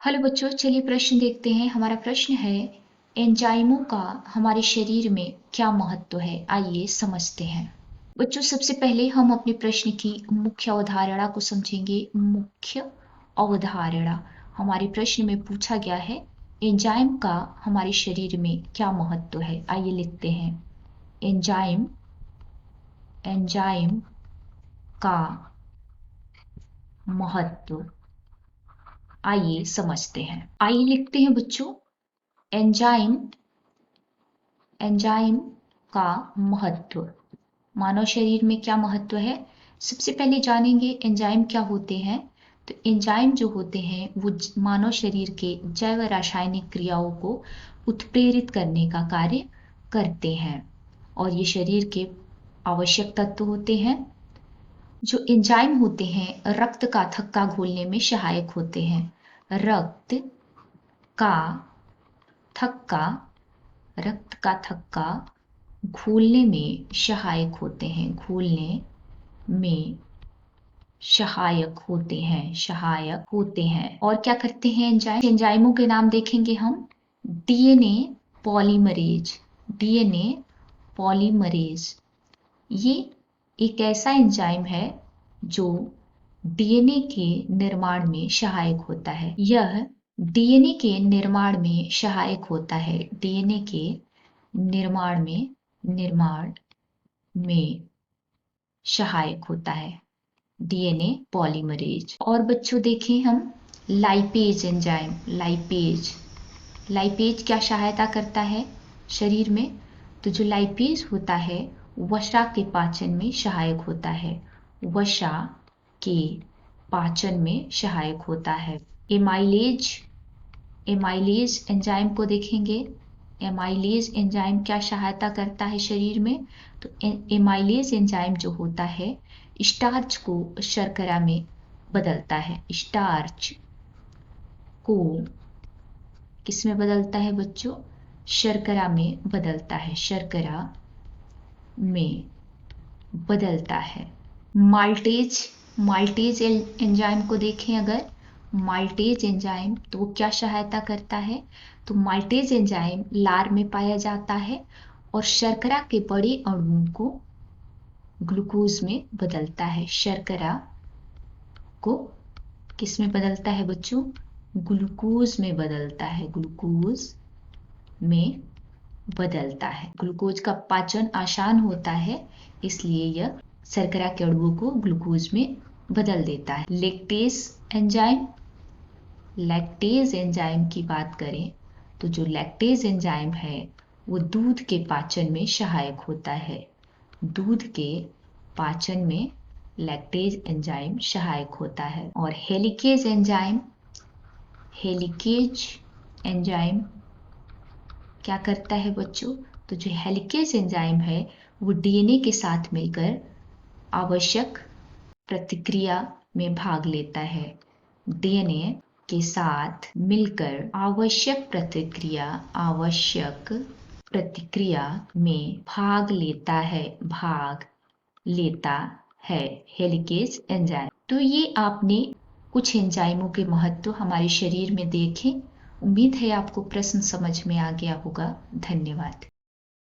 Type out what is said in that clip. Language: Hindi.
हेलो बच्चों, चलिए प्रश्न देखते हैं। हमारा प्रश्न है एंजाइमों का हमारे शरीर में क्या महत्व है। आइए समझते हैं। बच्चों, सबसे पहले हम अपने प्रश्न की मुख्य अवधारणा को समझेंगे। मुख्य अवधारणा हमारे प्रश्न में पूछा गया है, एंजाइम का हमारे शरीर में क्या महत्व है। आइए लिखते हैं, एंजाइम एंजाइम का महत्व। आइए समझते हैं। आइए लिखते हैं बच्चों, एंजाइम एंजाइम का महत्व। मानव शरीर में क्या महत्व है, सबसे पहले जानेंगे एंजाइम क्या होते हैं। तो एंजाइम जो होते हैं वो मानव शरीर के जैव रासायनिक क्रियाओं को उत्प्रेरित करने का कार्य करते हैं और ये शरीर के आवश्यक तत्व होते हैं। जो एंजाइम होते हैं रक्त का थक्का घोलने में सहायक होते हैं। रक्त का थक्का रक्त का थक्का घोलने में सहायक होते हैं। घोलने में सहायक होते हैं। और क्या करते हैं एंजाइम? एंजाइमों के नाम देखेंगे हम। डीएनए पॉलीमरेज ये एक ऐसा एंजाइम है जो डीएनए के निर्माण में सहायक होता है। यह डीएनए के निर्माण में सहायक होता है। डीएनए के निर्माण में सहायक होता है डीएनए पॉलीमरेज। और बच्चों देखें हम लाइपेज एंजाइम। लाइपेज क्या सहायता करता है शरीर में? तो जो लाइपेज होता है वसा के पाचन में सहायक होता है। वसा के पाचन में सहायक होता है। एमाइलेज एंजाइम को देखेंगे। एमाइलेज एंजाइम क्या सहायता करता है शरीर में? तो एमाइलेज एंजाइम जो होता है स्टार्च को शर्करा में बदलता है। स्टार्च को किस में बदलता है बच्चों? शर्करा में बदलता है। शर्करा में बदलता है। माल्टेज एंजाइम को देखें अगर, माल्टेज एंजाइम तो वो क्या सहायता करता है? तो माल्टेज एंजाइम लार में पाया जाता है और शर्करा के बड़े अणुओं को ग्लूकोज में बदलता है। शर्करा को किस में बदलता है बच्चों? ग्लूकोज में बदलता है। ग्लूकोज में बदलता है। ग्लूकोज का पाचन आसान होता है, इसलिए यह शर्करा के अणुओं को ग्लूकोज में बदल देता है। लैक्टेज एंजाइम की बात करें तो जो लैक्टेज एंजाइम है वो दूध के पाचन में सहायक होता है। दूध के पाचन में लैक्टेज एंजाइम सहायक होता है। और हेलिकेज एंजाइम क्या करता है बच्चों? तो जो हेलिकेज एंजाइम है वो डीएनए के साथ मिलकर आवश्यक प्रतिक्रिया में भाग लेता है। डीएनए के साथ मिलकर आवश्यक प्रतिक्रिया में भाग लेता है हेलिकेज एंजाइम। तो ये आपने कुछ एंजाइमों के महत्व हमारे शरीर में देखे। उम्मीद है आपको प्रश्न समझ में आ गया होगा। धन्यवाद।